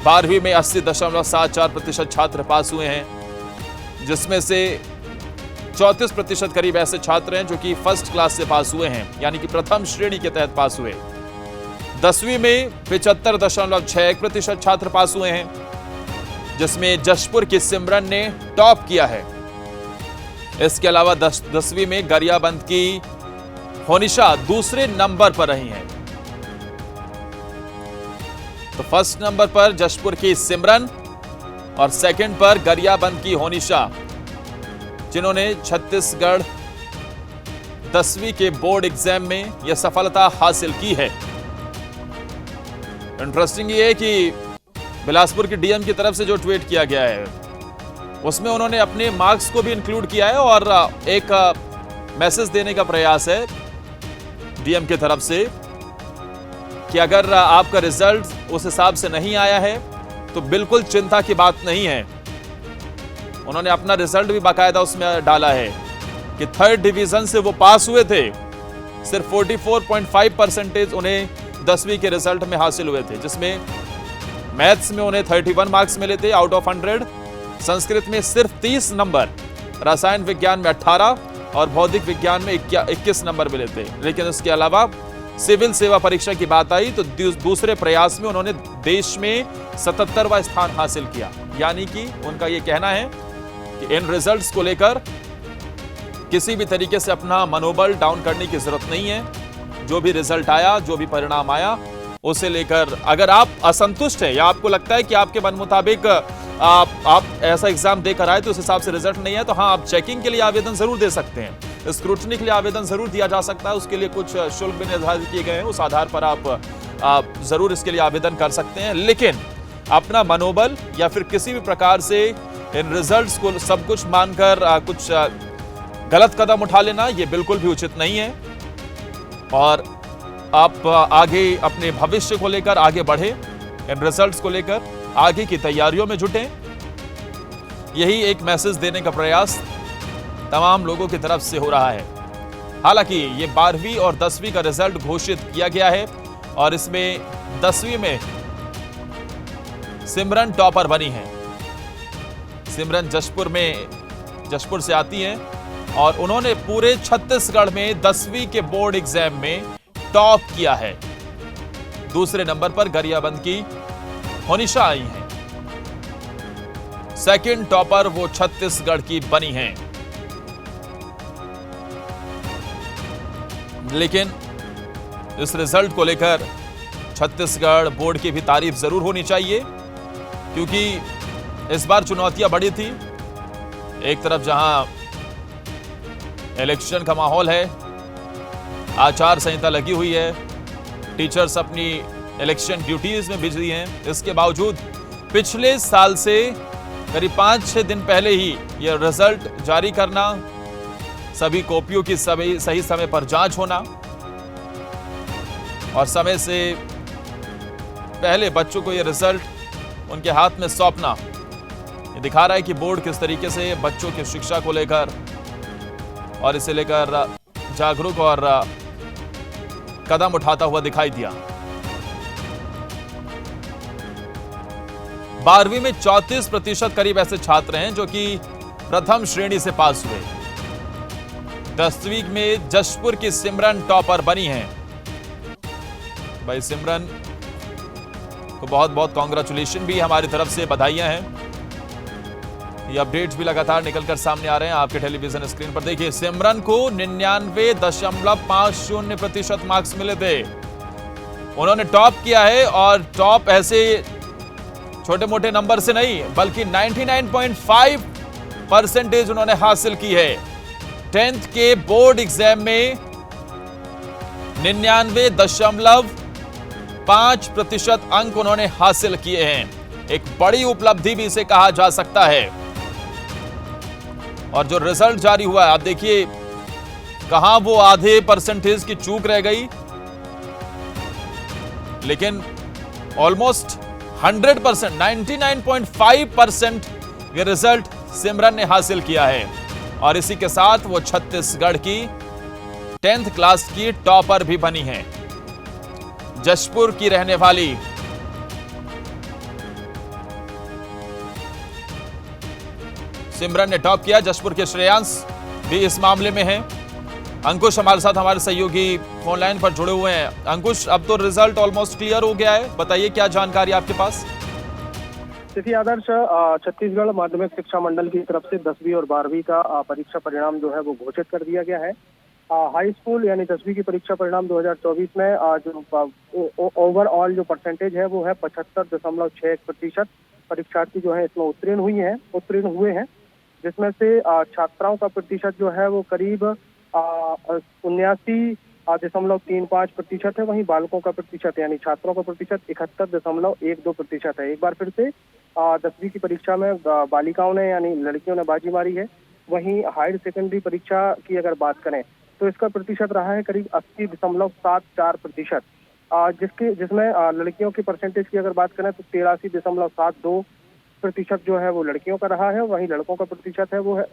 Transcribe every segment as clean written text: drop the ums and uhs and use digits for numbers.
12वीं में 80.74% छात्र पास हुए हैं, जिसमें से 34% करीब ऐसे छात्र हैं जो कि फर्स्ट क्लास से पास हुए हैं, यानी कि प्रथम श्रेणी के तहत पास हुए। 10वीं में 75.61% छात्र पास हुए हैं, जिसमें जशपुर की सिमरन ने टॉप किया है। इसके अलावा 10वीं में गरियाबंद की होनिशा दूसरे नंबर पर रही हैं। तो फर्स्ट नंबर पर जशपुर की सिमरन और सेकंड पर गरियाबंद की होनिशा, जिन्होंने छत्तीसगढ़ 10वीं के बोर्ड एग्जाम में यह सफलता हासिल की है। इंटरेस्टिंग ये है कि बिलासपुर की डीएम की तरफ से जो ट्वीट किया गया है उसमें उन्होंने अपने मार्क्स को भी इंक्लूड किया है और एक मैसेज देने का प्रयास है डीएम की तरफ से कि अगर आपका रिजल्ट उस हिसाब से नहीं आया है तो बिल्कुल चिंता की बात नहीं है। उन्होंने अपना रिजल्ट भी बाकायदा उसमें डाला है कि 3rd डिवीजन से वो पास हुए थे। सिर्फ 44.5% उन्हें 10वीं के रिजल्ट में हासिल हुए थे, जिसमें मैथ्स में उन्हें 31 मार्क्स मिले थे आउट ऑफ 100, संस्कृत में सिर्फ 30 नंबर, रसायन विज्ञान में 18 और भौतिक विज्ञान में 21 नंबर मिले थे। लेकिन इसके अलावा सिविल सेवा परीक्षा की बात आई तो दूसरे प्रयास में उन्होंने देश में 77वां स्थान हासिल किया। यानी कि उनका यह कहना है कि इन रिजल्ट्स को लेकर किसी भी तरीके से अपना मनोबल डाउन करने की जरूरत नहीं है। जो भी रिजल्ट आया, जो भी परिणाम आया, उसे लेकर अगर आप असंतुष्ट हैं या आपको लगता है कि आपके मन मुताबिक आप ऐसा एग्जाम देकर आए तो उस हिसाब से रिजल्ट नहीं है, तो हाँ, आप चेकिंग के लिए आवेदन जरूर दे सकते हैं, स्क्रूटनी के लिए आवेदन जरूर दिया जा सकता है। उसके लिए कुछ शुल्क भी निर्धारित किए गए हैं, उस आधार पर आप जरूर इसके लिए आवेदन कर सकते हैं। लेकिन अपना मनोबल या फिर किसी भी प्रकार से इन रिजल्ट्स को सब कुछ मानकर कुछ गलत कदम उठा लेना, ये बिल्कुल भी उचित नहीं है। और आप आगे अपने भविष्य को लेकर आगे बढ़े, इन रिजल्ट्स को लेकर आगे की तैयारियों में जुटें। यही एक मैसेज देने का प्रयास तमाम लोगों की तरफ से हो रहा है। हालांकि ये 12वीं और 10वीं का रिजल्ट घोषित किया गया है और इसमें 10वीं में सिमरन टॉपर बनी है। सिमरन जशपुर से आती हैं और उन्होंने पूरे छत्तीसगढ़ में 10वीं के बोर्ड एग्जाम में टॉप किया है। दूसरे नंबर पर गरियाबंद की होनिशा आई हैं। सेकंड टॉपर वो छत्तीसगढ़ की बनी हैं। लेकिन इस रिजल्ट को लेकर छत्तीसगढ़ बोर्ड की भी तारीफ जरूर होनी चाहिए, क्योंकि इस बार चुनौतियां बड़ी थी। एक तरफ जहां इलेक्शन का माहौल है, आचार संहिता लगी हुई है, टीचर्स अपनी इलेक्शन ड्यूटीज में बिजी हैं, इसके बावजूद पिछले साल से करीब 5-6 दिन पहले ही यह रिजल्ट जारी करना, सभी कॉपियों की सही समय पर जांच होना और समय से पहले बच्चों को यह रिजल्ट उनके हाथ में सौंपना, ये दिखा रहा है कि बोर्ड किस तरीके से बच्चों की शिक्षा को लेकर और इसे लेकर जागरूक और कदम उठाता हुआ दिखाई दिया। 12वीं में 34% करीब ऐसे छात्र हैं जो कि प्रथम श्रेणी से पास हुए। 10वीं में जशपुर की सिमरन टॉपर बनी हैं। भाई सिमरन को बहुत बहुत कांग्रेचुलेशन भी हमारी तरफ से, बधाइयां हैं। ये अपडेट्स भी लगातार निकलकर सामने आ रहे हैं आपके टेलीविजन स्क्रीन पर। देखिए, सिमरन को 99.50% मार्क्स मिले थे। उन्होंने टॉप किया है और टॉप ऐसे छोटे मोटे नंबर से नहीं बल्कि 99.5% उन्होंने हासिल की है। 10th के बोर्ड एग्जाम में 99.5% अंक उन्होंने हासिल किए हैं। एक बड़ी उपलब्धि भी इसे कहा जा सकता है। और जो रिजल्ट जारी हुआ है, आप देखिए कहां वो आधे परसेंटेज की चूक रह गई, लेकिन ऑलमोस्ट 100%, 99.5% ये रिजल्ट सिमरन ने हासिल किया है। और इसी के साथ वो छत्तीसगढ़ की 10th क्लास की टॉपर भी बनी है। जशपुर की रहने वाली सिमरन ने टॉप किया। जशपुर के श्रेयांश भी इस मामले में हैं। अंकुश हमारे साथ, हमारे सहयोगी फोन लाइन पर जुड़े हुए हैं। अंकुश, अब तो रिजल्ट ऑलमोस्ट क्लियर हो गया है, बताइए क्या जानकारी आपके पास? देखिए आदर्श, छत्तीसगढ़ माध्यमिक शिक्षा मंडल की तरफ से 10वीं और 12वीं का परीक्षा परिणाम जो है वो घोषित कर दिया गया है। हाई स्कूल यानी 10वीं की परीक्षा परिणाम 2024 में जो ओवरऑल जो परसेंटेज है वो है 75.61%। परीक्षार्थी जो है इसमें उत्तीर्ण हुए हैं, जिसमें से छात्राओं का प्रतिशत जो है वो करीब 79.35% है। वहीं बालकों का प्रतिशत यानी छात्रों का प्रतिशत 71.12% है। एक बार फिर से 10वीं की परीक्षा में बालिकाओं ने यानी लड़कियों ने बाजी मारी है। वहीं हायर सेकेंडरी परीक्षा की अगर बात करें तो इसका प्रतिशत रहा है करीब 80.74%। जिसमें लड़कियों की परसेंटेज की अगर बात करें तो 83.72% जो है वो लड़कियों का रहा है। वहीं लड़कों का प्रतिशत है वो है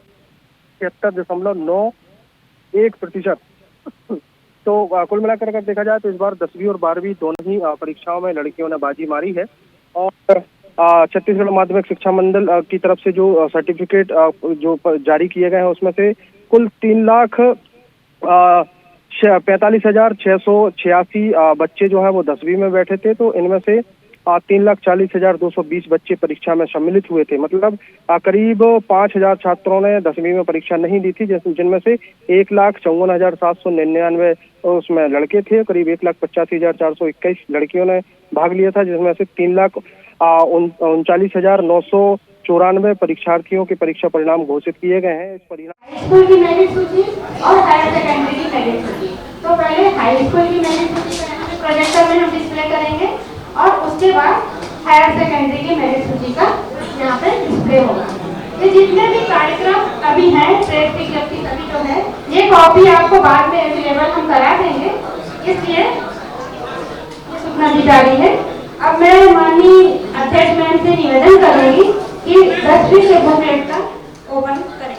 76.91%। तो कुल मिलाकर अगर देखा जाए तो इस बार 10वीं और 12वीं दोनों ही परीक्षाओं में लड़कियों ने बाजी मारी है। और छत्तीसगढ़ माध्यमिक शिक्षा मंडल की तरफ से जो सर्टिफिकेट जो जारी किए गए हैं उसमें से कुल 3,45,686 बच्चे जो है वो 10वीं में बैठे थे। तो इनमें से 3,40,220 बच्चे परीक्षा में सम्मिलित हुए थे। मतलब करीब 5,000 छात्रों ने 10वीं में परीक्षा नहीं दी थी, जिनमें से 1,54,799 उसमें लड़के थे। करीब 1,85,421 लड़कियों ने भाग लिया था, जिसमें से 3,39,994 परीक्षार्थियों के परीक्षा परिणाम घोषित किए गए हैं। इस परिणाम स्कूल की मेरिट सूची और हायर सेकेंडरी की मेरिट सूची। तो पहले हाई स्कूल की मेरिट सूची प्रोजेक्टर में हम डिस्प्ले करेंगे और उसके बाद हायर सेकेंडरी की मेरिट सूची का यहाँ पे डिस्प्ले होगा। ये जितने भी कार्यक्रम अभी हैं, ट्रेड विज्ञप्ति सभी जो है, ये कॉपी आपको बाद में अवेलेबल हम करा देंगे, इसलिए सूचना दी जा रही है। अब मैं माननीय अध्यक्ष मैम से निवेदन करूंगी कि 10वीं के बुकलेट का ओपन करें।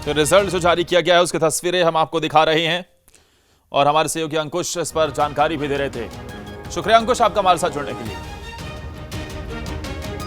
तो रिजल्ट जो जारी किया गया है उसकी तस्वीरें हम आपको दिखा रहे हैं और हमारे सहयोगी अंकुश इस पर जानकारी भी दे रहे थे। शुक्रिया अंकुश, आपका हमारे साथ जुड़ने के लिए।